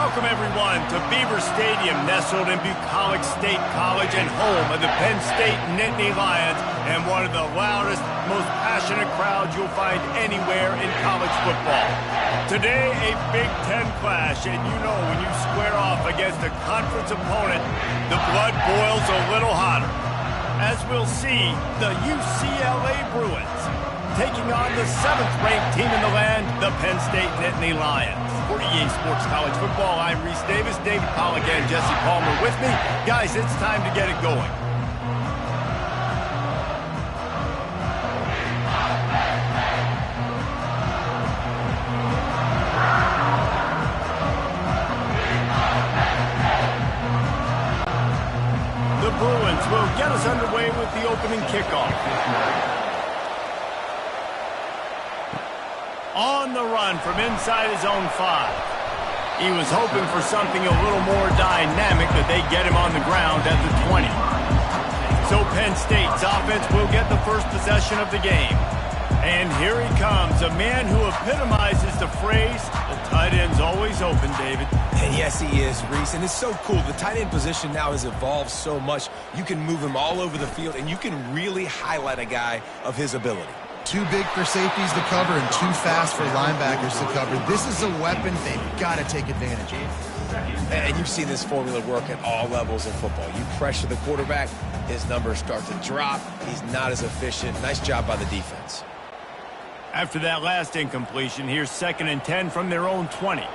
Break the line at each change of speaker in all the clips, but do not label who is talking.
Welcome, everyone, to Beaver Stadium, nestled in Bucolic State College and home of the Penn State Nittany Lions, and one of the loudest, most passionate crowds you'll find anywhere in college football. Today, a Big Ten clash, and you know when you square off against a conference opponent, the blood boils a little hotter. As we'll see, the UCLA Bruins taking on the 7th-ranked team in the land, the Penn State Nittany Lions. For EA Sports College Football, I'm Reese Davis, David Pollack, and Jesse Palmer with me. Guys, it's time to get it going. The Bruins will get us underway with the opening kickoff. On the run from inside his own 5. He was hoping for something a little more dynamic, that they get him on the ground at the 20. So Penn State's offense will get the first possession of the game. And here he comes, a man who epitomizes the phrase, the tight end's always open, David.
And yes, he is, Reese, and it's so cool. The tight end position now has evolved so much. You can move him all over the field, and you can really highlight a guy of his ability.
Too big for safeties to cover and too fast for linebackers to cover. This is a weapon they've got to take advantage of.
And you've seen this formula work at all levels in football. You pressure the quarterback, his numbers start to drop. He's not as efficient. Nice job by the defense.
After that last incompletion, here's 2nd and 10 from their own 20.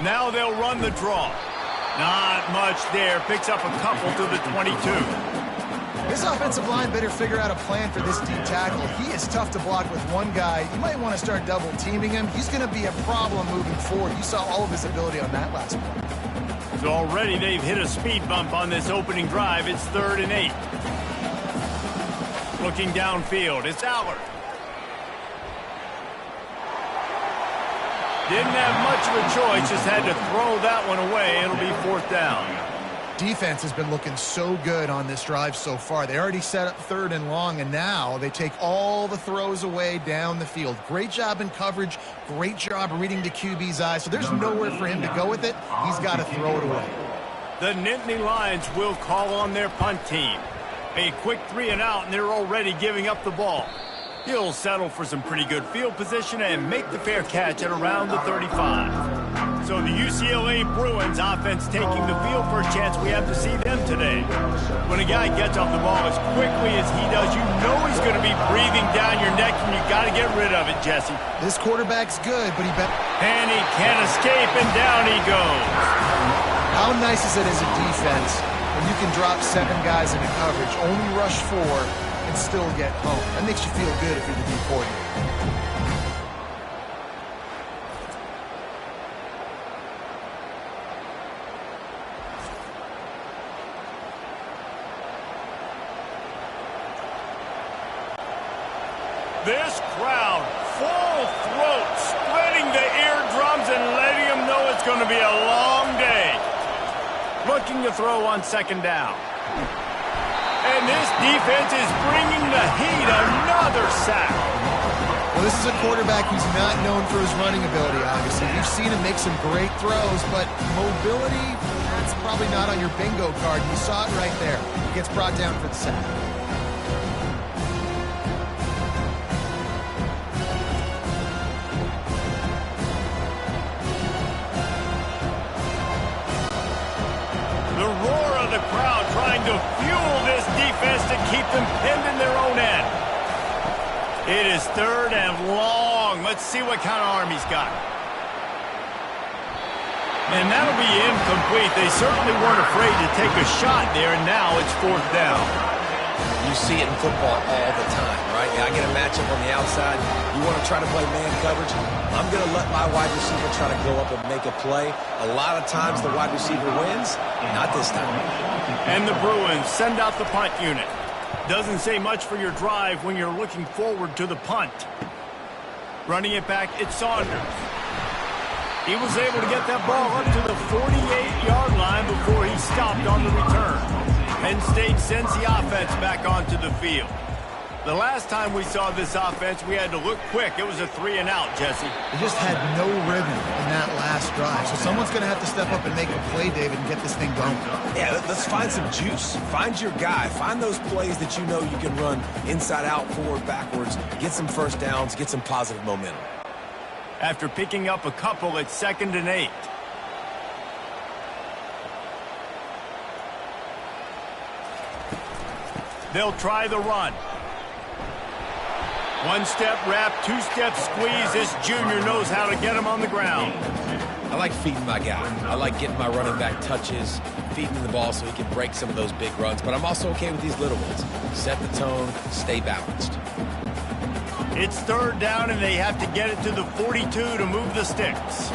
Now they'll run the draw. Not much there. Picks up a couple to the 22.
This offensive line better figure out a plan for this deep tackle. He is tough to block with one guy. You might want to start double teaming him. He's going to be a problem moving forward. You saw all of his ability on that last play.
So already they've hit a speed bump on this opening drive. It's 3rd and 8. Looking downfield, it's Allard. Didn't have much of a choice, just had to throw that one away. It'll be 4th down.
Defense has been looking so good on this drive so far. They already set up 3rd and long, and now they take all the throws away down the field. Great job in coverage, great job reading the QB's eyes, so there's nowhere for him to go with it. He's got to throw it away.
The Nittany Lions will call on their punt team. A quick 3 and out, and they're already giving up the ball. He'll settle for some pretty good field position and make the fair catch at around the 35. So the UCLA Bruins offense taking the field for a chance. We have to see them today. When a guy gets off the ball as quickly as he does, you know he's going to be breathing down your neck, and you got to get rid of it, Jesse.
This quarterback's good, but
and he can't escape, and down he goes.
How nice is it as a defense when you can drop 7 guys into coverage, only rush 4, and still get home? That makes you feel good if you're the D coordinator.
This crowd, full throat, splitting the eardrums and letting them know it's going to be a long day. Looking to throw on 2nd down. And this defense is bringing the heat. Another sack.
Well, this is a quarterback who's not known for his running ability, obviously. We've seen him make some great throws, but mobility, that's probably not on your bingo card. You saw it right there. He gets brought down for the sack.
The crowd trying to fuel this defense to keep them pinned in their own end. It is 3rd and long. Let's see what kind of arm he's got. And that'll be incomplete. They certainly weren't afraid to take a shot there, and now it's 4th down.
You see it in football all the time, right? I get a matchup on the outside. You want to try to play man coverage? I'm going to let my wide receiver try to go up and make a play. A lot of times the wide receiver wins. Not this time.
And the Bruins send out the punt unit. Doesn't say much for your drive when you're looking forward to the punt. Running it back, it's Saunders. He was able to get that ball up to the 48-yard line before he stopped on the return. Penn State sends the offense back onto the field. The last time we saw this offense, we had to look quick. It was a 3-and-out, Jesse.
They just had no rhythm in that last drive. So someone's going to have to step up and make a play, David, and get this thing going.
Yeah, let's find some juice. Find your guy. Find those plays that you know you can run inside out, forward, backwards. Get some first downs. Get some positive momentum.
After picking up a couple, it's 2nd and 8. They'll try the run. One-step wrap, two-step squeeze. This junior knows how to get him on the ground.
I like feeding my guy. I like getting my running back touches, feeding him the ball so he can break some of those big runs. But I'm also okay with these little ones. Set the tone, stay balanced.
It's 3rd down, and they have to get it to the 42 to move the sticks.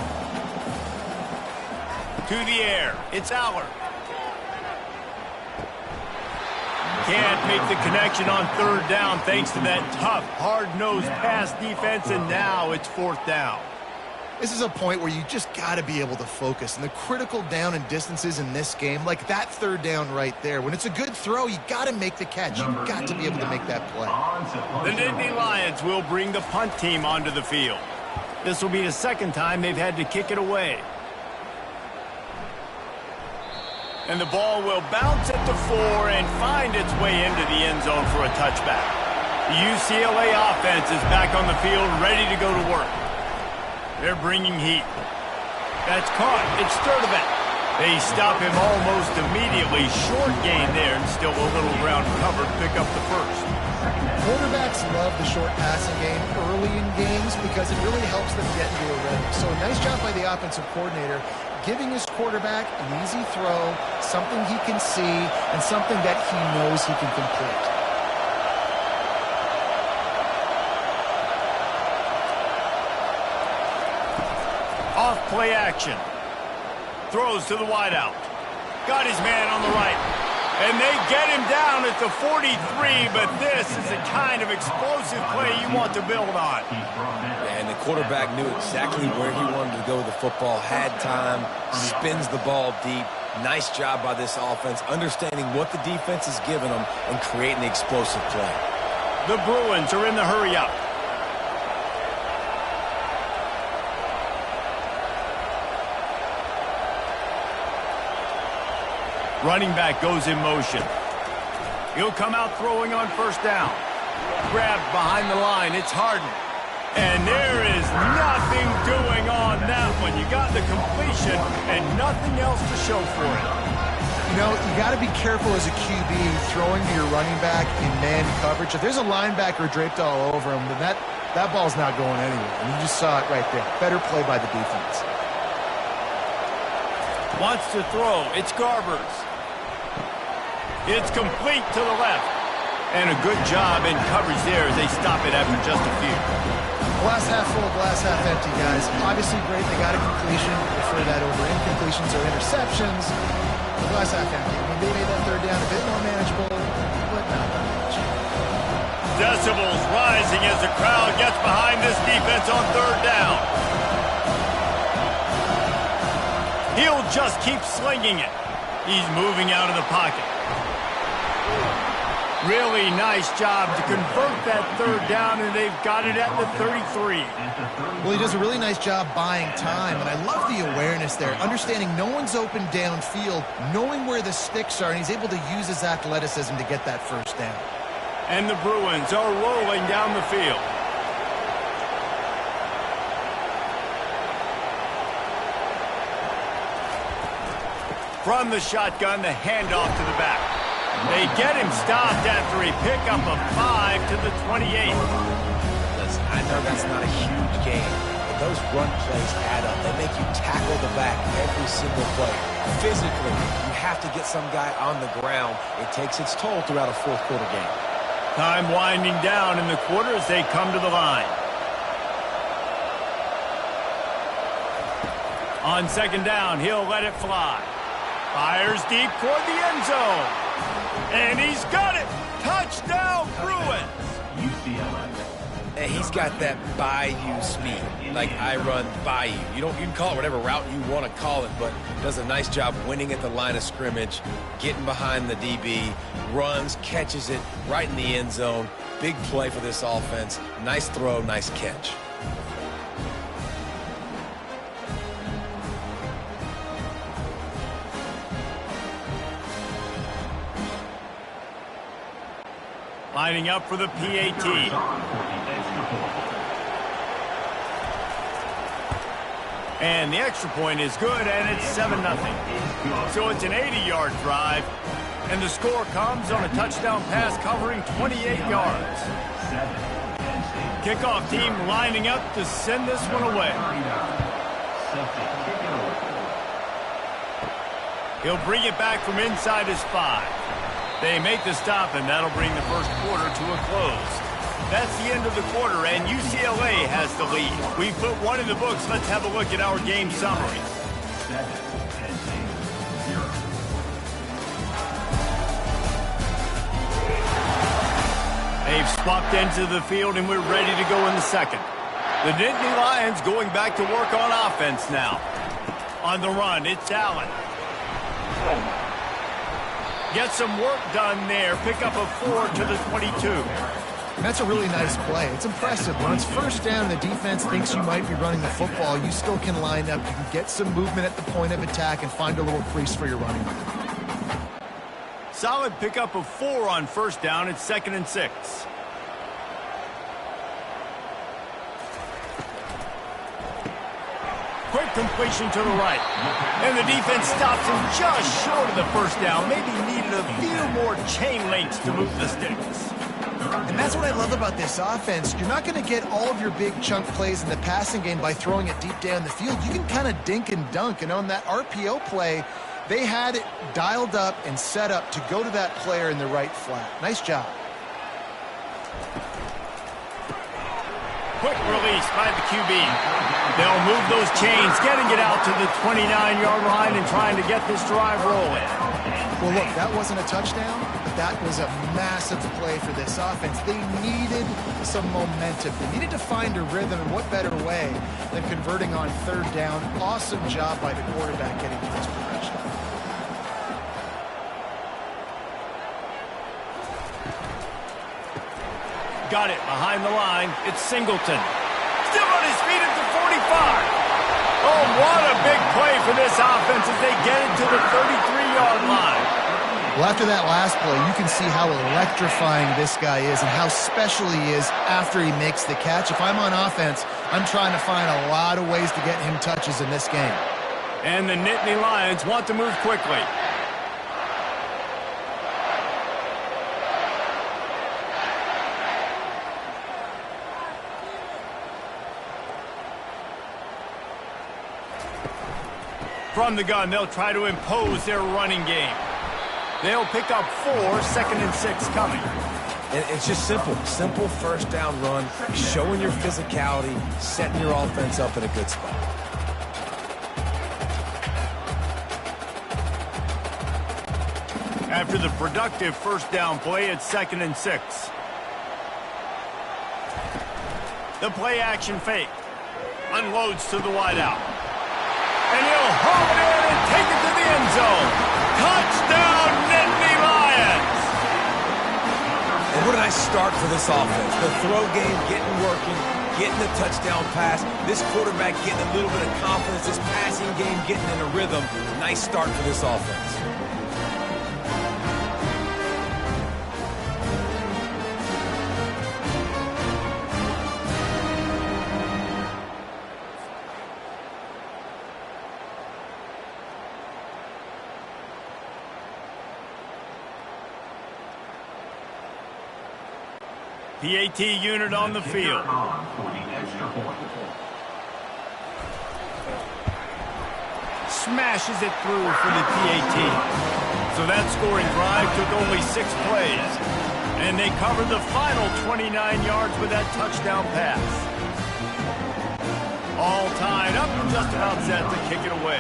To the air. It's Aller. Can't make the connection on 3rd down thanks to that tough, hard-nosed pass defense, and now it's 4th down.
This is a point where you just got to be able to focus. And the critical down and distances in this game, like that 3rd down right there, when it's a good throw, you got to make the catch. You've got to be able to make that play.
The Nittany Lions will bring the punt team onto the field. This will be the 2nd time they've had to kick it away. And the ball will bounce at the 4 and find its way into the end zone for a touchback. The UCLA offense is back on the field, ready to go to work. They're bringing heat. That's caught. It's Sturdivant. They stop him almost immediately. Short gain there, and still a little ground covered. Pick up the 1st.
Quarterbacks love the short passing game early in games because it really helps them get into a rhythm. So a nice job by the offensive coordinator giving his quarterback an easy throw, something he can see, and something that he knows he can complete.
Off play action. Throws to the wideout. Got his man on the right. And they get him down at the 43, but this is the kind of explosive play you want to build on.
And the quarterback knew exactly where he wanted to go with the football, had time, spins the ball deep. Nice job by this offense, understanding what the defense is giving them and creating the explosive play.
The Bruins are in the hurry-up. Running back goes in motion. He'll come out throwing on 1st down. Grabbed behind the line. It's Harden. And there is nothing doing on that one. You got the completion and nothing else to show for it.
You know, you got to be careful as a QB throwing to your running back in man coverage. If there's a linebacker draped all over him, then that ball's not going anywhere. And you just saw it right there. Better play by the defense.
Wants to throw. It's Garbers. It's complete to the left. And a good job in coverage there as they stop it after just a few.
Glass half full, glass half empty, guys. Obviously great. They got a completion. Prefer that over incompletions or interceptions. The glass half empty. I mean, they made that 3rd down a bit more manageable, but not that much.
Decibels rising as the crowd gets behind this defense on 3rd down. He'll just keep slinging it. He's moving out of the pocket. Really nice job to convert that 3rd down, and they've got it at the 33.
Well, he does a really nice job buying time, and I love the awareness there, understanding no one's open downfield, knowing where the sticks are, and he's able to use his athleticism to get that 1st down.
And the Bruins are rolling down the field. From the shotgun, the handoff to the back. They get him stopped after a pickup of 5 to the 28.
Listen, I know that's not a huge game, but those run plays add up. They make you tackle the back every single play. Physically, you have to get some guy on the ground. It takes its toll throughout a 4th quarter game.
Time winding down in the quarter as they come to the line. On 2nd down, he'll let it fly. Fires deep toward the end zone. And he's got it! Touchdown, Bruins!
UCLA. And he's got that bayou speed, like I run bayou. You can call it whatever route you want to call it, but does a nice job winning at the line of scrimmage, getting behind the DB, runs, catches it right in the end zone. Big play for this offense. Nice throw, nice catch.
Lining up for the PAT. And the extra point is good, and it's 7-0. So it's an 80-yard drive, and the score comes on a touchdown pass covering 28 yards. Kickoff team lining up to send this one away. He'll bring it back from inside his 5. They make the stop, and that'll bring the first quarter to a close. That's the end of the quarter, and UCLA has the lead. We've put one in the books. Let's have a look at our game summary. They've swapped into the field, and we're ready to go in the second. The Nittany Lions going back to work on offense now. On the run, it's Allen. Get some work done there. Pick up a 4 to the 22.
That's a really nice play. It's impressive. When it's first down, the defense thinks you might be running the football. You still can line up. You can get some movement at the point of attack and find a little crease for your running back.
Solid pickup of 4 on first down. It's 2nd and 6. Quick completion to the right. And the defense stops him just short of the first down. Maybe needed a few more chain links to move the sticks.
And that's what I love about this offense. You're not going to get all of your big chunk plays in the passing game by throwing it deep down the field. You can kind of dink and dunk. And on that RPO play, they had it dialed up and set up to go to that player in the right flat. Nice job.
Quick release by the QB. They'll move those chains, getting it out to the 29-yard line and trying to get this drive rolling.
Well, look, that wasn't a touchdown, but that was a massive play for this offense. They needed some momentum. They needed to find a rhythm, and what better way than converting on third down. Awesome job by the quarterback getting to this progression.
Got it behind the line. It's Singleton. Still on his feet at the 45. Oh, what a big play for this offense as they get it to the 33-yard line.
Well, after that last play, you can see how electrifying this guy is and how special he is after he makes the catch. If I'm on offense, I'm trying to find a lot of ways to get him touches in this game.
And the Nittany Lions want to move quickly. From the gun, they'll try to impose their running game. They'll pick up 4, 2nd and 6 coming.
And it's just simple. Simple first down run, showing your physicality, setting your offense up in a good spot.
After the productive first down play, it's 2nd and 6. The play action fake. Unloads to the wideout. And he'll haul it in and take it to the end zone. Touchdown, Nittany Lions!
And what a nice start for this offense. The throw game getting working, getting the touchdown pass. This quarterback getting a little bit of confidence. This passing game getting in a rhythm. Nice start for this offense.
PAT unit on the field. Smashes it through for the PAT. So that scoring drive took only 6 plays. And they covered the final 29 yards with that touchdown pass. All tied up and just about set to kick it away.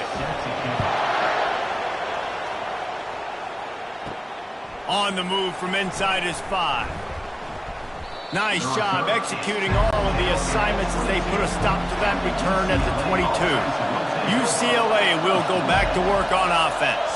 On the move from inside his 5. Nice job executing all of the assignments as they put a stop to that return at the 22. UCLA will go back to work on offense.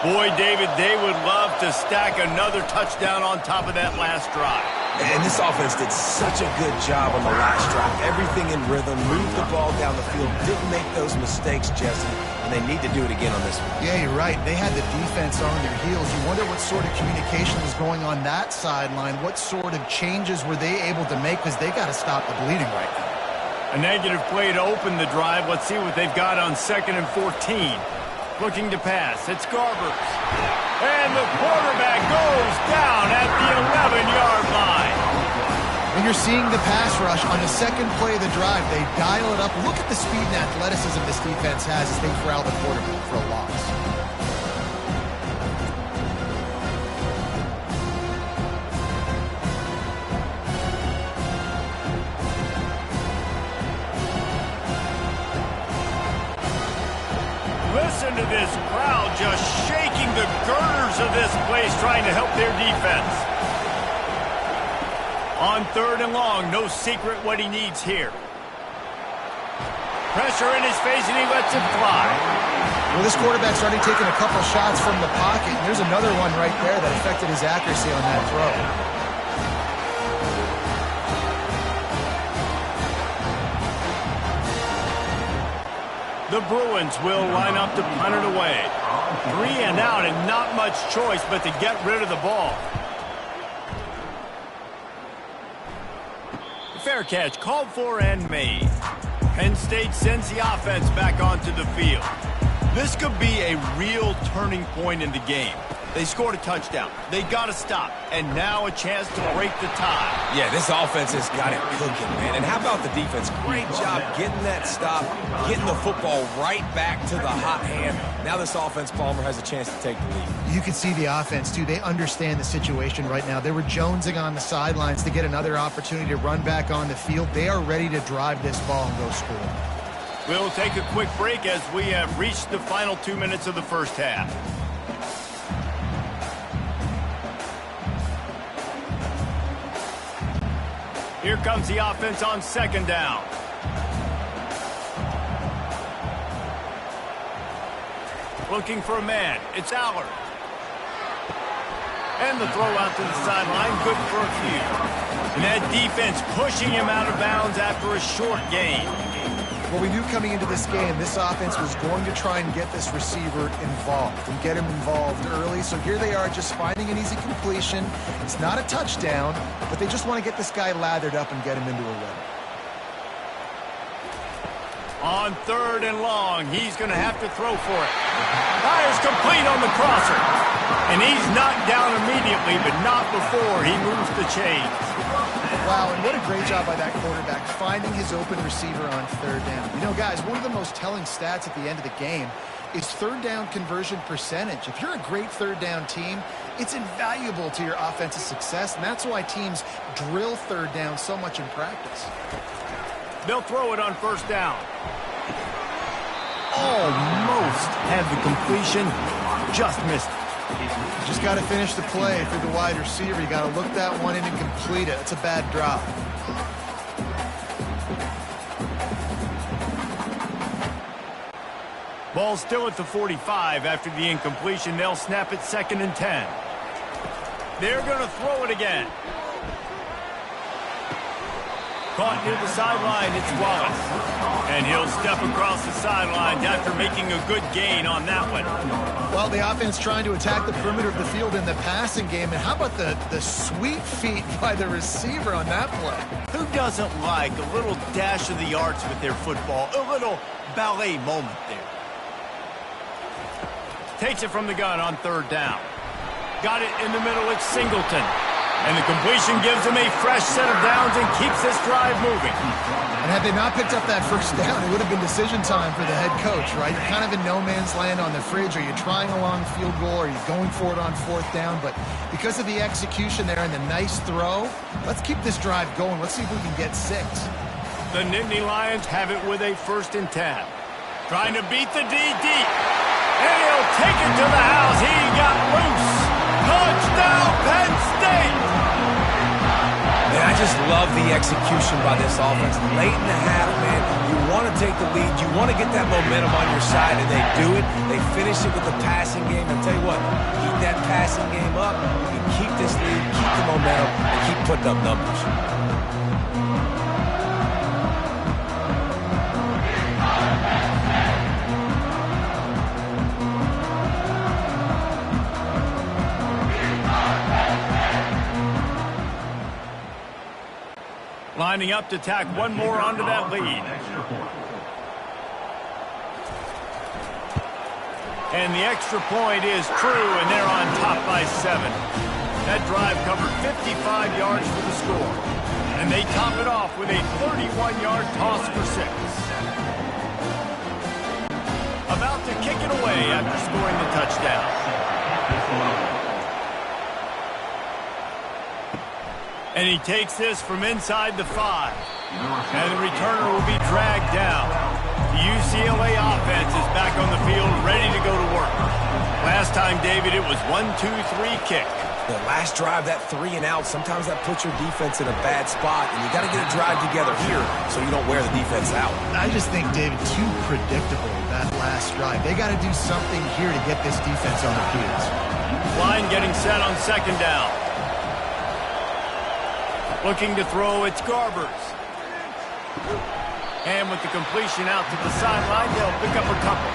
Boy, David, they would love to stack another touchdown on top of that last drive.
And this offense did such a good job on the last drive. Everything in rhythm, moved the ball down the field, didn't make those mistakes, Jesse, and they need to do it again on this one.
Yeah, you're right. They had the defense on their heels. You wonder what sort of communication was going on that sideline. What sort of changes were they able to make, because they got to stop the bleeding right now.
A negative play to open the drive. Let's see what they've got on 2nd and 14. Looking to pass. It's Garbers. And the quarterback goes down at the 11-yard line.
And you're seeing the pass rush on the second play of the drive. They dial it up. Look at the speed and athleticism this defense has as they corral the quarterback for a loss.
Listen to this crowd just shaking the girders of this place, trying to help their defense. On 3rd and long, no secret what he needs here. Pressure in his face, and he lets it fly.
Well, this quarterback's already taken a couple shots from the pocket. There's another one right there that affected his accuracy on that throw.
The Bruins will line up to punt it away. 3 and out, and not much choice but to get rid of the ball. Fair catch called for and made. Penn State sends the offense back onto the field. This could be a real turning point in the game. They scored a touchdown. They got to stop. And now a chance to break the tie.
Yeah, this offense has got it cooking, man. And how about the defense? Great job getting that stop, getting the football right back to the hot hand. Now this offense, Palmer, has a chance to take the lead.
You can see the offense, too. They understand the situation right now. They were jonesing on the sidelines to get another opportunity to run back on the field. They are ready to drive this ball and go score.
We'll take a quick break as we have reached the final 2 minutes of the first half. Here comes the offense on 2nd down. Looking for a man. It's Allard. And the throw out to the sideline. Good for a few. And that defense pushing him out of bounds after a short gain.
Well, we knew coming into this game, this offense was going to try and get this receiver involved and get him involved early. So here they are just finding an easy completion. It's not a touchdown, but they just want to get this guy lathered up and get him into a rhythm.
On 3rd and long, he's going to have to throw for it. Fires complete on the crosser. And he's knocked down immediately, but not before he moves the chains.
Wow, and what a great job by that quarterback, finding his open receiver on 3rd down. You know, guys, one of the most telling stats at the end of the game is 3rd down conversion percentage. If you're a great 3rd down team, it's invaluable to your offensive success, and that's why teams drill 3rd down so much in practice.
They'll throw it on 1st down. Almost had the completion, just missed it.
You just got to finish the play for the wide receiver. You got to look that one in and complete it. It's a bad drop.
Ball still at the 45 after the incompletion. They'll snap it 2nd and 10. They're going to throw it again. Caught near the sideline, it's Wallace. And he'll step across the sideline after making a good gain on that one.
Well, the offense trying to attack the perimeter of the field in the passing game. And how about the sweet feet by the receiver on that play?
Who doesn't like a little dash of the arts with their football? A little ballet moment there. Takes it from the gun on 3rd down. Got it in the middle, it's Singleton. And the completion gives them a fresh set of downs and keeps this drive moving.
And had they not picked up that 1st down, it would have been decision time for the head coach, right? You're kind of in no man's land on the fridge. Are you trying a long field goal? Are you going for it on 4th down? But because of the execution there and the nice throw, let's keep this drive going. Let's see if we can get 6.
The Nittany Lions have it with a 1st and 10. Trying to beat the D deep. And he'll take it to the house. He got loose. Touchdown, Penn State!
Man, I just love the execution by this offense. Late in the half, man, you want to take the lead. You want to get that momentum on your side, and they do it. They finish it with the passing game. I'll tell you what, keep that passing game up. You keep this lead, keep the momentum, and keep putting up numbers.
Lining up to tack one more onto that lead. And the extra point is true, and they're on top by 7. That drive covered 55 yards for the score. And they top it off with a 31-yard toss for 6. About to kick it away after scoring the touchdown. And he takes this from inside the 5. And the returner will be dragged down. The UCLA offense is back on the field, ready to go to work. Last time, David, it was 1-2-3 kick.
The last drive, that 3 and out, sometimes that puts your defense in a bad spot, and you got to get a drive together here so you don't wear the defense out.
I just think, David, too predictable, that last drive. They got to do something here to get this defense on their heels.
Line getting set on 2nd down. Looking to throw, it's Garbers. And with the completion out to the sideline, they'll pick up a couple.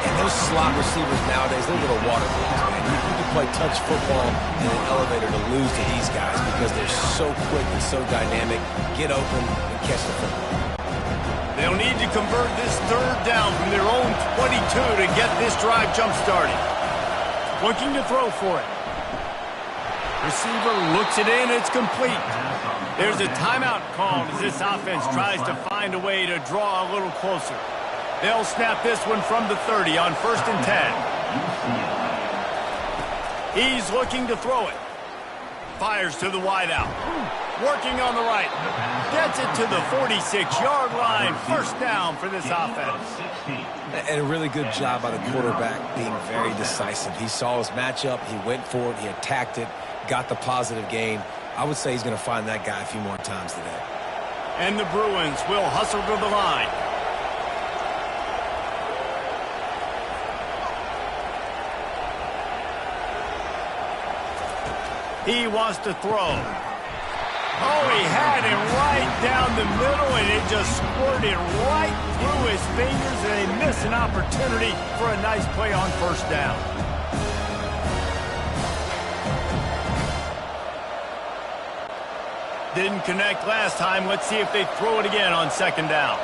And those slot receivers nowadays, they're little water balls, man. You can play touch football in an elevator to lose to these guys because they're so quick and so dynamic. Get open and catch the football.
They'll need to convert this 3rd down from their own 22 to get this drive jump-started. Looking to throw for it. Receiver looks it in, it's complete. There's a timeout called as this offense tries to find a way to draw a little closer. They'll snap this one from the 30 on 1st and 10. He's looking to throw it. Fires to the wideout. Working on the right. Gets it to the 46-yard line. 1st down for this offense.
And a really good job by the quarterback being very decisive. He saw his matchup. He went for it. He attacked it. Got the positive gain. I would say he's going to find that guy a few more times today.
And the Bruins will hustle to the line. He wants to throw. Oh, he had it right down the middle, and it just squirted right through his fingers, and they miss an opportunity for a nice play on 1st down. Didn't connect last time. Let's see if they throw it again on 2nd down.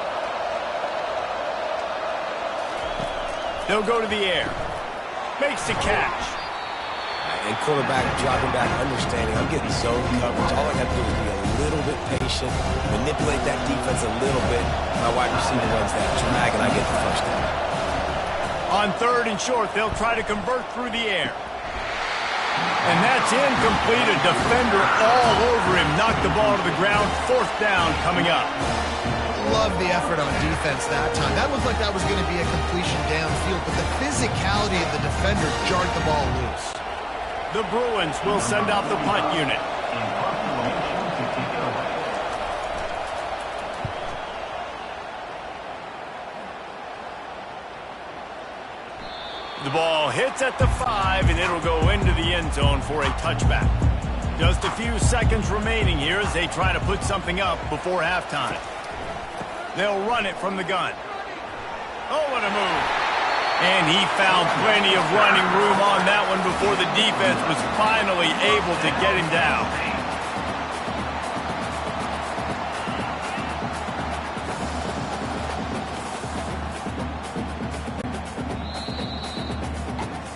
They'll go to the air. Makes the catch.
And quarterback dropping back, understanding I'm getting zone coverage. All I got to do is be a little bit patient, manipulate that defense a little bit. My wide receiver runs that drag, and I get the 1st down.
On 3rd and short, they'll try to convert through the air. And that's incomplete. A defender all over him. Knocked the ball to the ground. 4th down coming up.
Love the effort on defense that time. That looked like that was going to be a completion downfield, but the physicality of the defender jarred the ball loose.
The Bruins will send out the punt unit. The ball hits at the 5, and it'll go into the end zone for a touchback. Just a few seconds remaining here as they try to put something up before halftime. They'll run it from the gun. Oh, what a move. And he found plenty of running room on that one before the defense was finally able to get him down.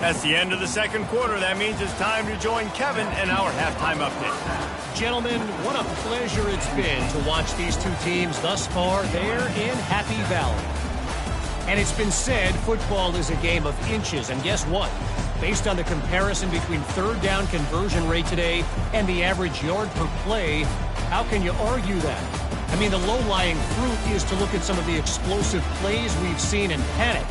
That's the end of the 2nd quarter. That means it's time to join Kevin and our halftime update.
Gentlemen, what a pleasure it's been to watch these two teams thus far there in Happy Valley. And it's been said football is a game of inches. And guess what? Based on the comparison between 3rd down conversion rate today and the average yard per play, how can you argue that? I mean, the low-lying fruit is to look at some of the explosive plays we've seen and panic.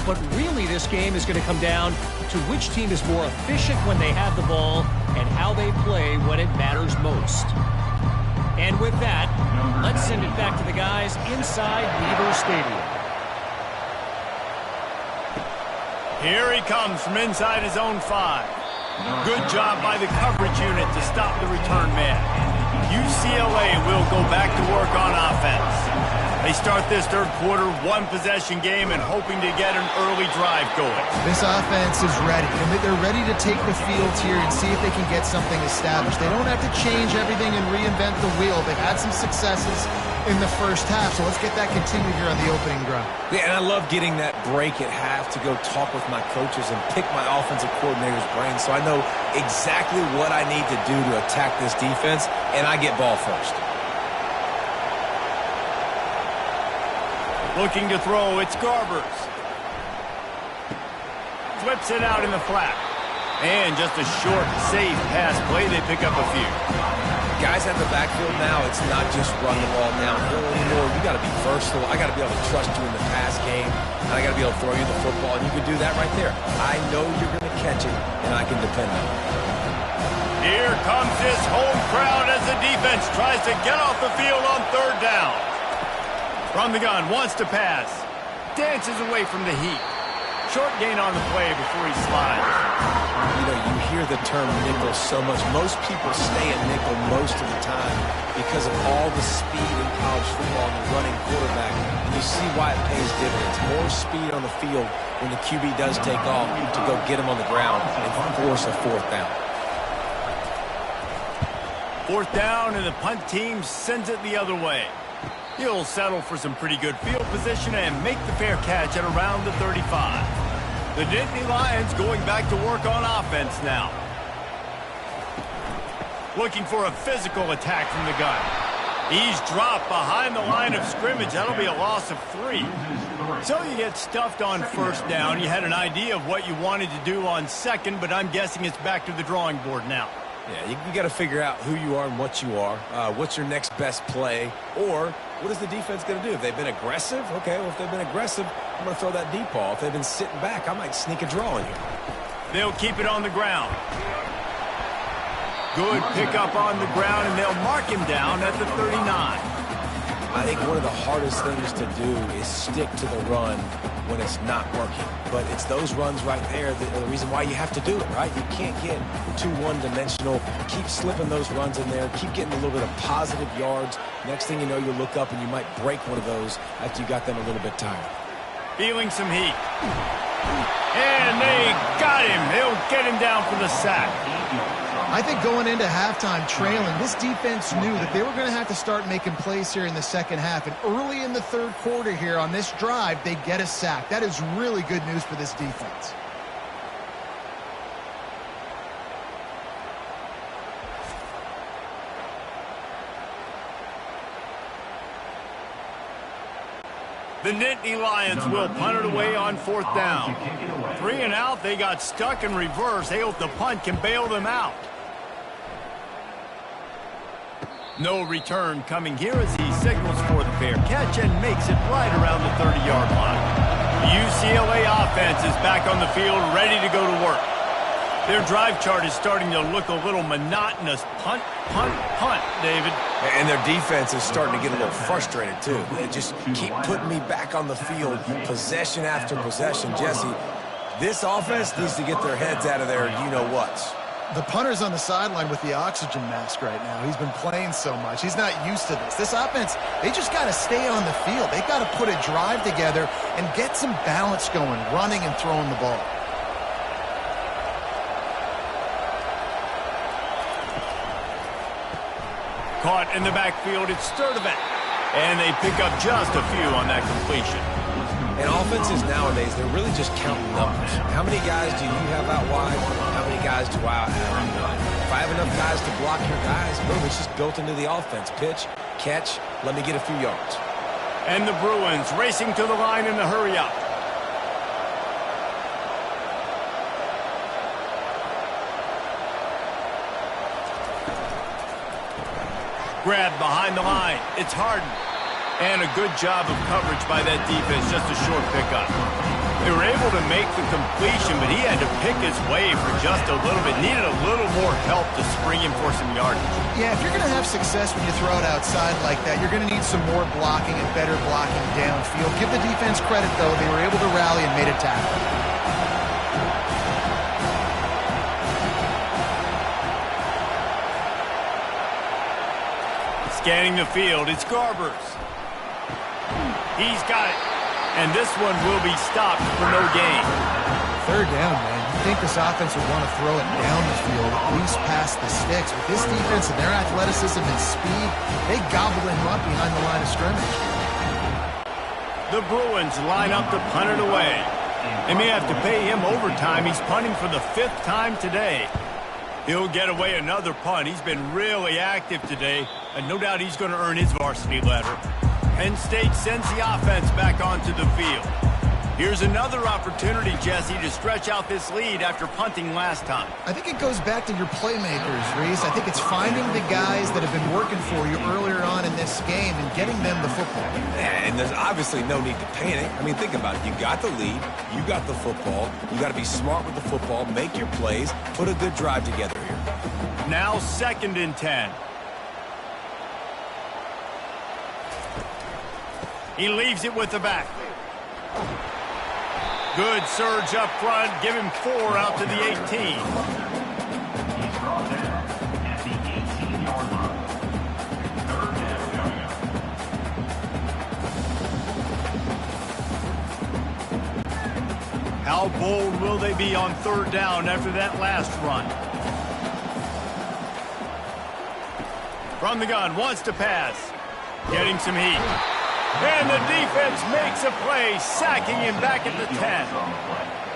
But really, this game is going to come down to which team is more efficient when they have the ball and how they play when it matters most. And with that, let's send it back to the guys inside Beaver Stadium.
Here he comes from inside his own 5. Good job by the coverage unit to stop the return man. UCLA will go back to work on offense. They start this third quarter one-possession game and hoping to get an early drive going.
This offense is ready. They're ready to take the field here and see if they can get something established. They don't have to change everything and reinvent the wheel. They've had some successes in the first half, so let's get that continued here on the opening drive.
Yeah, and I love getting that break at half to go talk with my coaches and pick my offensive coordinator's brain so I know exactly what I need to do to attack this defense, and I get ball first.
Looking to throw, it's Garbers. Flips it out in the flat. And just a short, safe pass play. They pick up a few.
Guys at the backfield now, it's not just run the ball downhill anymore. You got to be versatile. I got to be able to trust you in the pass game, and I got to be able to throw you the football, and you can do that right there. I know you're going to catch it, and I can depend on it.
Here comes this home crowd as the defense tries to get off the field on third down. From the gun, wants to pass. Dances away from the heat. Short gain on the play before he slides.
You know, you hear the term nickel so much. Most people stay at nickel most of the time because of all the speed in college football and the running quarterback. And you see why it pays dividends. More speed on the field when the QB does take off to go get him on the ground and force a fourth down.
Fourth down, and the punt team sends it the other way. He'll settle for some pretty good field position and make the fair catch at around the 35. The Nittany Lions going back to work on offense now. Looking for a physical attack from the gun. He's dropped behind the line of scrimmage. That'll be a loss of 3. So you get stuffed on first down. You had an idea of what you wanted to do on second, but I'm guessing it's back to the drawing board now.
Yeah, you got to figure out who you are and what you are. What's your next best play? Or what is the defense going to do? If they've been aggressive, okay, well, if they've been aggressive, I'm going to throw that deep ball. If they've been sitting back, I might sneak a draw in here.
They'll keep it on the ground. Good pickup on the ground, and they'll mark him down at the 39.
I think one of the hardest things to do is stick to the run when it's not working. But it's those runs right there that are the reason why you have to do it, right? You can't get too one-dimensional. Keep slipping those runs in there. Keep getting a little bit of positive yards. Next thing you know, you look up and you might break one of those after you got them a little bit tired.
Feeling some heat. And they got him. They'll get him down for the sack.
I think going into halftime trailing, this defense knew that they were going to have to start making plays here in the second half. And early in the third quarter here on this drive, they get a sack. That is really good news for this defense.
The Nittany Lions will punt it away on fourth down. 3 and out, they got stuck in reverse. They hope the punt can bail them out. No return coming here as he signals for the fair catch and makes it right around the 30-yard line. The UCLA offense is back on the field, ready to go to work. Their drive chart is starting to look a little monotonous. Punt, punt, punt, David.
And their defense is starting to get a little frustrated, too. They just keep putting me back on the field, possession after possession. Jesse, this offense needs to get their heads out of their you-know-whats.
The punter's on the sideline with the oxygen mask right now. He's been playing so much. He's not used to this. This offense, they just got to stay on the field. They've got to put a drive together and get some balance going, running and throwing the ball.
Caught in the backfield, it's Sturdivant. And they pick up just a few on that completion.
And offenses nowadays, they're really just counting numbers. How many guys do you have out wide? How many guys do I have? If I have enough guys to block your guys, boom, it's just built into the offense. Pitch, catch, let me get a few yards.
And the Bruins racing to the line in the hurry-up. Grab behind the line. It's Harden. And a good job of coverage by that defense. Just a short pickup. They were able to make the completion, but he had to pick his way for just a little bit. Needed a little more help to spring him for some yardage.
Yeah, if you're going to have success when you throw it outside like that, you're going to need some more blocking and better blocking downfield. Give the defense credit, though. They were able to rally and made a tackle.
Scanning the field, it's Garbers. He's got it. And this one will be stopped for no gain.
Third down, man. You think this offense would want to throw it down the field, at least past the sticks. With this defense and their athleticism and speed, they gobble him up behind the line of scrimmage.
The Bruins line up to punt it away. They may have to pay him overtime. He's punting for the 5th time today. He'll get away another punt. He's been really active today, and no doubt he's going to earn his varsity letter. Penn State sends the offense back onto the field. Here's another opportunity, Jesse, to stretch out this lead after punting last time.
I think it goes back to your playmakers, Reese. I think it's finding the guys that have been working for you earlier on in this game and getting them the football.
And there's obviously no need to panic. I mean, think about it. You got the lead. You got the football. You got to be smart with the football, make your plays, put a good drive together here.
Now 2nd and 10. He leaves it with the back. Good surge up front. Give him 4 out to the 18.
He's brought down at the 18-yard line. 3rd down.
How bold will they be on 3rd down after that last run? From the gun, wants to pass. Getting some heat. And the defense makes a play, sacking him back at the 10.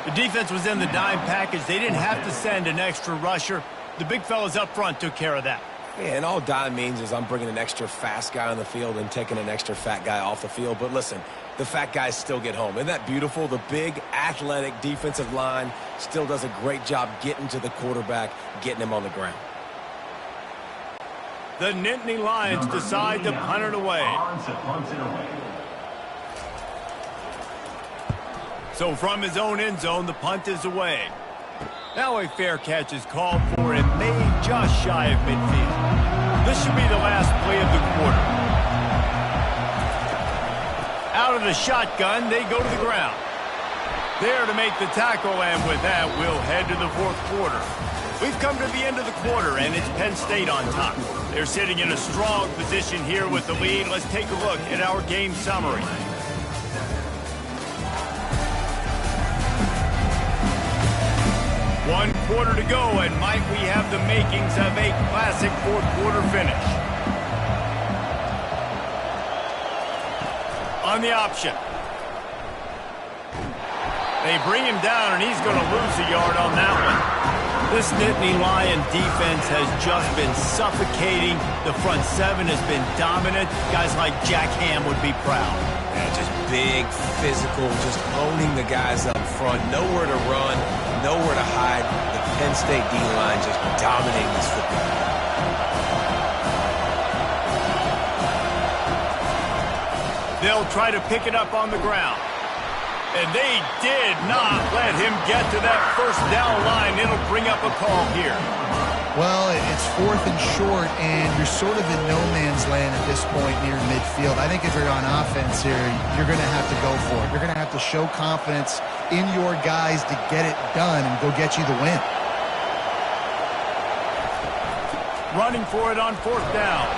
The defense was in the dime package. They didn't have to send an extra rusher. The big fellas up front took care of that.
Yeah, and all dime means is I'm bringing an extra fast guy on the field and taking an extra fat guy off the field. But listen, the fat guys still get home. Isn't that beautiful? The big, athletic defensive line still does a great job getting to the quarterback, getting him on the ground.
The Nittany Lions decide to punt it away. So from his own end zone, the punt is away. Now a fair catch is called for and made just shy of midfield. This should be the last play of the quarter. Out of the shotgun, they go to the ground. There to make the tackle, and with that, we'll head to the 4th quarter. We've come to the end of the quarter, and it's Penn State on top. They're sitting in a strong position here with the lead. Let's take a look at our game summary. One quarter to go, and might we have the makings of a classic 4th quarter finish. On the option. They bring him down, and he's going to lose a yard on that one. This Nittany Lion defense has just been suffocating. The front 7 has been dominant. Guys like Jack Ham would be proud.
Yeah, just big, physical, just owning the guys up front. Nowhere to run, nowhere to hide. The Penn State D-line just dominating this football.
They'll try to pick it up on the ground. And they did not let him get to that 1st down line. It'll bring up a call here.
Well, it's 4th and short, and you're sort of in no man's land at this point near midfield. I think if you're on offense here, you're going to have to go for it. You're going to have to show confidence in your guys to get it done and go get you the win.
Running for it on 4th down.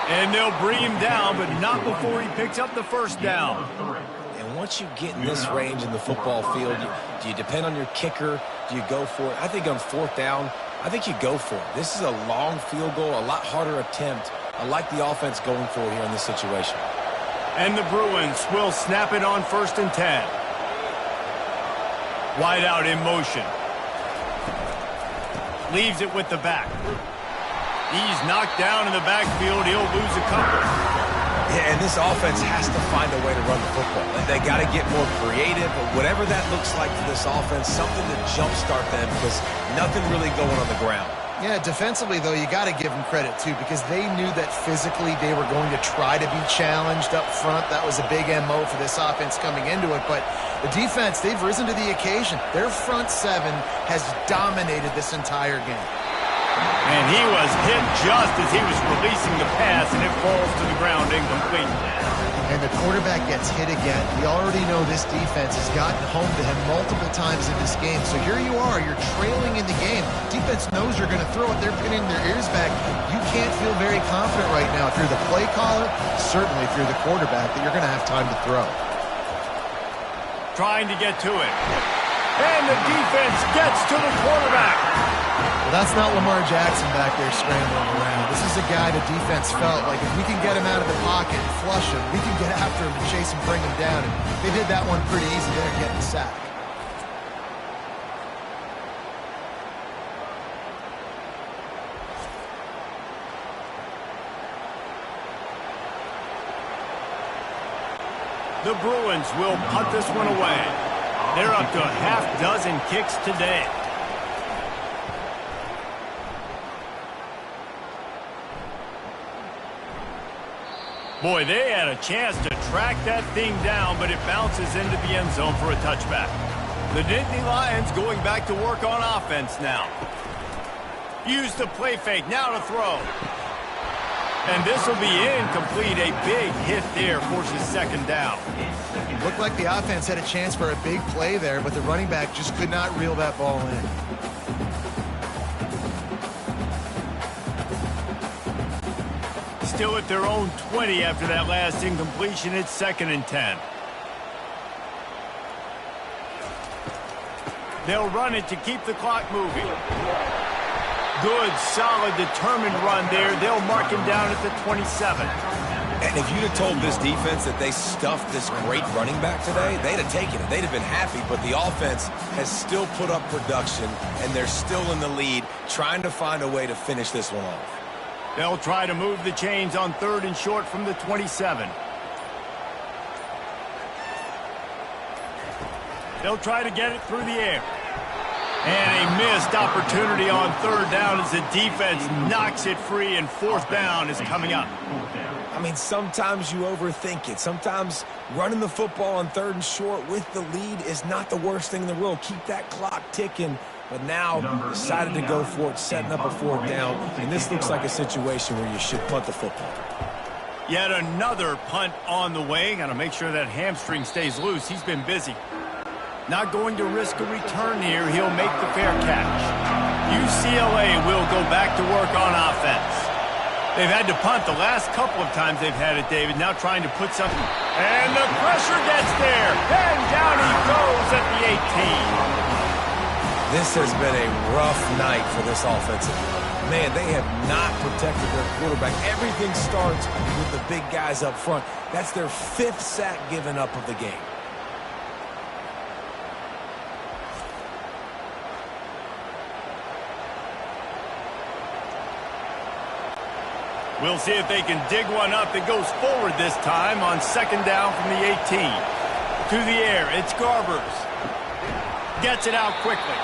And they'll bring him down, but not before he picks up the 1st down.
Once you get in this range in the football field, do you depend on your kicker? Do you go for it? I think on 4th down, I think you go for it. This is a long field goal, a lot harder attempt. I like the offense going for it here in this situation.
And the Bruins will snap it on 1st and 10. Wide out in motion. Leaves it with the back. He's knocked down in the backfield. He'll lose a couple.
Yeah, and this offense has to find a way to run the football. They got to get more creative, but whatever that looks like for this offense, something to jumpstart them because nothing really going on the ground.
Yeah, defensively, though, you got to give them credit, too, because they knew that physically they were going to try to be challenged up front. That was a big MO for this offense coming into it, but The defense, they've risen to the occasion. Their front seven has dominated this entire game.
And he was hit just as he was releasing the pass, and it falls to the ground incomplete.
And the quarterback gets hit again. We already know this defense has gotten home to him multiple times in this game. So here you are, you're trailing in the game. Defense knows you're going to throw it. They're pinning their ears back. You can't feel very confident right now if you're the play caller, certainly if you're the quarterback, that you're going to have time to throw.
Trying to get to it. And the defense gets to the quarterback.
Well, that's not Lamar Jackson back there scrambling around. This is a guy the defense felt like if we can get him out of the pocket and flush him, we can get after him and chase him, bring him down. And they did that one pretty easy there, getting the sack.
The Bruins will punt this one away. They're up to a half dozen kicks today. Boy, they had a chance to track that thing down, but it bounces into the end zone for a touchback. The Nittany Lions going back to work on offense now. Use the play fake, now to throw. And this will be incomplete. A big hit there forces second down.
Looked like the offense had a chance for a big play there, but the running back just could not reel that ball in.
Still at their own 20 after that last incompletion. It's 2nd and 10. They'll run it to keep the clock moving. Good, solid, determined run there. They'll mark him down at the 27.
And if you'd have told this defense that they stuffed this great running back today, they'd have taken it. They'd have been happy, but the offense has still put up production, and they're still in the lead, trying to find a way to finish this one off.
They'll try to move the chains on 3rd and short from the 27. They'll try to get it through the air. And a missed opportunity on 3rd down as the defense knocks it free, and 4th down is coming up.
I mean, sometimes you overthink it. Sometimes running the football on 3rd and short with the lead is not the worst thing in the world. Keep that clock ticking. But now decided to go for it, setting up a 4th down. And this looks like a situation where you should punt the football.
Yet another punt on the way. Got to make sure that hamstring stays loose. He's been busy. Not going to risk a return here. He'll make the fair catch. UCLA will go back to work on offense. They've had to punt the last couple of times they've had it, David. Now trying to put something. And the pressure gets there. And down he goes at the 18.
This has been a rough night for this offensive line. Man, they have not protected their quarterback. Everything starts with the big guys up front. That's their 5th sack given up of the game.
We'll see if they can dig one up that goes forward this time on 2nd down from the 18. To the air, it's Garbers. Gets it out quickly.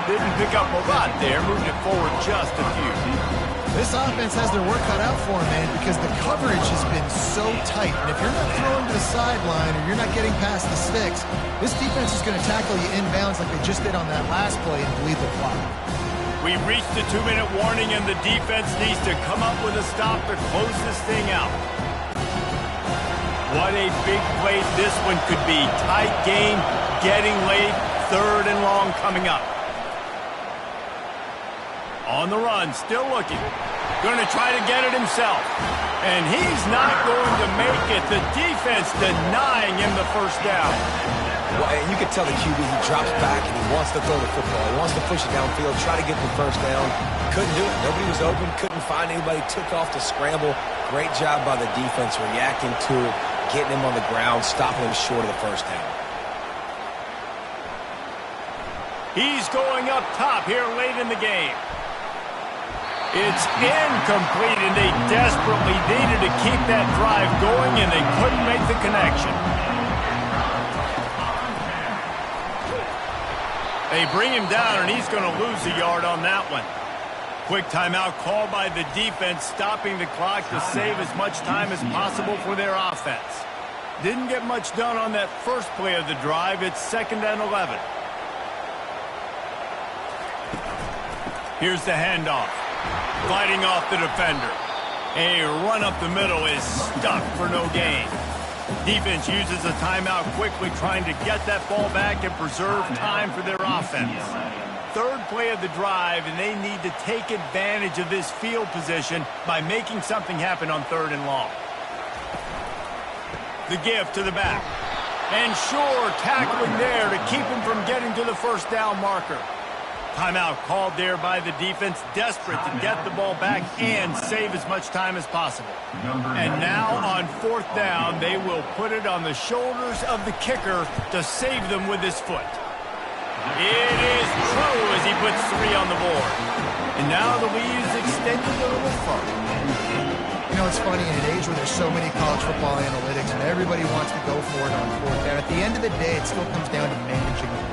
Didn't pick up a lot there, moved it forward just a few.
This offense has their work cut out for them, man, because the coverage has been so tight. And if you're not throwing to the sideline or you're not getting past the sticks, this defense is going to tackle you inbounds like they just did on that last play and bleed the clock.
We reached the 2-minute warning, and the defense needs to come up with a stop to close this thing out. What a big play this one could be. Tight game, getting late, 3rd and long coming up. On the run, still looking. Going to try to get it himself. And he's not going to make it. The defense denying him the 1st down.
Well, and you can tell the QB, he drops back and he wants to throw the football. He wants to push it downfield, try to get the 1st down. Couldn't do it. Nobody was open, couldn't find anybody, took off to scramble. Great job by the defense reacting to it, getting him on the ground, stopping him short of the 1st down.
He's going up top here late in the game. It's incomplete, and they desperately needed to keep that drive going, and they couldn't make the connection. They bring him down, and he's going to lose a yard on that one. Quick timeout called by the defense, stopping the clock to save as much time as possible for their offense. Didn't get much done on that first play of the drive. It's 2nd and 11. Here's the handoff. Fighting off the defender. A run up the middle is stuck for no gain. Defense uses a timeout quickly, trying to get that ball back and preserve time for their offense. 3rd play of the drive, and they need to take advantage of this field position by making something happen on 3rd and long. The give to the back. And sure, tackling there to keep him from getting to the first down marker. Timeout called there by the defense, desperate to get the ball back and save as much time as possible. And now on 4th down, they will put it on the shoulders of the kicker to save them with his foot. It is true as he puts 3 on the board. And now the lead is extended a little further.
You know, it's funny, in an age where there's so many college football analytics and everybody wants to go for it on 4th down, at the end of the day, it still comes down to managing it.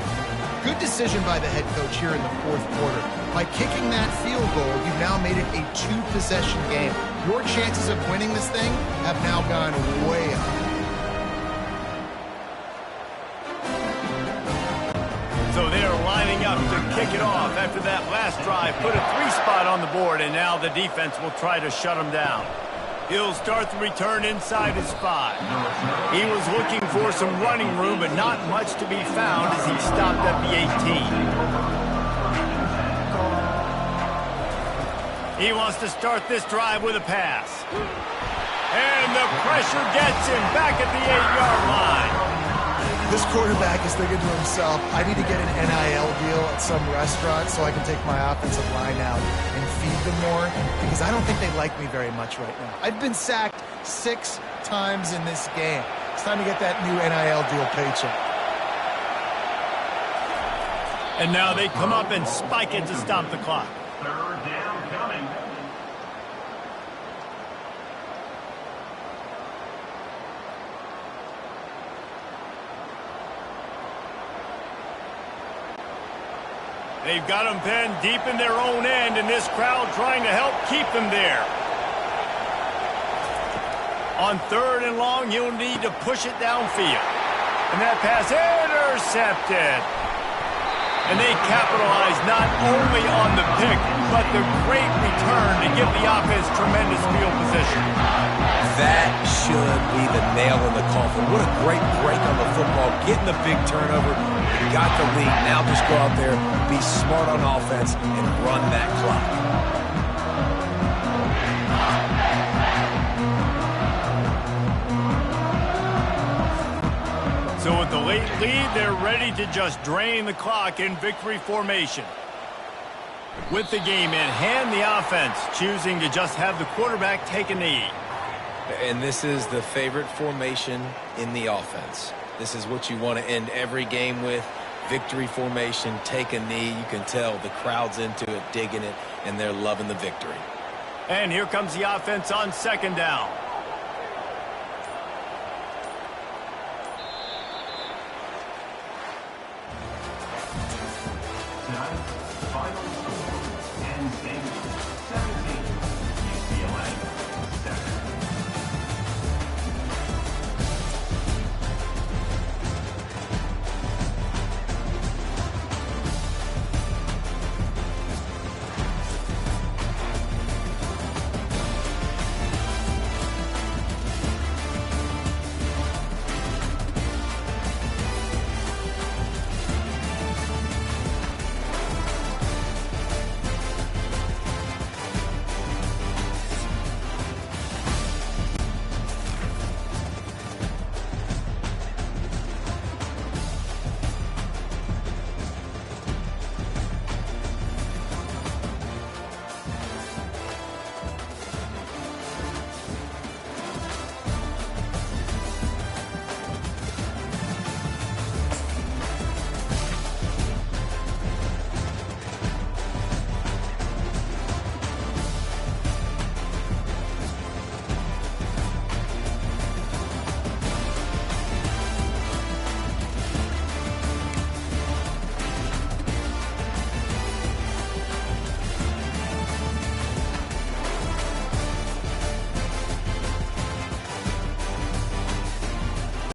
Good decision by the head coach here in the 4th quarter. By kicking that field goal, you've now made it a 2-possession game. Your chances of winning this thing have now gone way up.
So they're lining up to kick it off after that last drive. Put a 3 spot on the board, and now the defense will try to shut them down. He'll start the return inside his 5. He was looking for some running room, but not much to be found as he stopped at the 18. He wants to start this drive with a pass. And the pressure gets him back at the 8-yard line.
This quarterback is thinking to himself, I need to get an NIL deal at some restaurant so I can take my offensive line out and feed them more, because I don't think they like me very much right now. I've been sacked 6 times in this game. It's time to get that new NIL deal paycheck.
And now they come up and spike it to stop the clock.
3rd down coming.
They've got them pinned deep in their own end, and this crowd trying to help keep them there. On 3rd and long, he'll need to push it downfield. And that pass intercepted. And they capitalize not only on the pick, but the great return to give the offense tremendous field position.
That should be the nail in the coffin. What a great break on the football. Getting the big turnover. You got the lead. Now just go out there, be smart on offense, and run that clock.
So with the late lead, they're ready to just drain the clock in victory formation. With the game in hand, the offense choosing to just have the quarterback take a knee.
And this is the favorite formation in the offense. This is what you want to end every game with. Victory formation, take a knee. You can tell the crowd's into it, digging it, and they're loving the victory.
And here comes the offense on 2nd down.
Tonight's final score, Penn State 17, UCLA 7.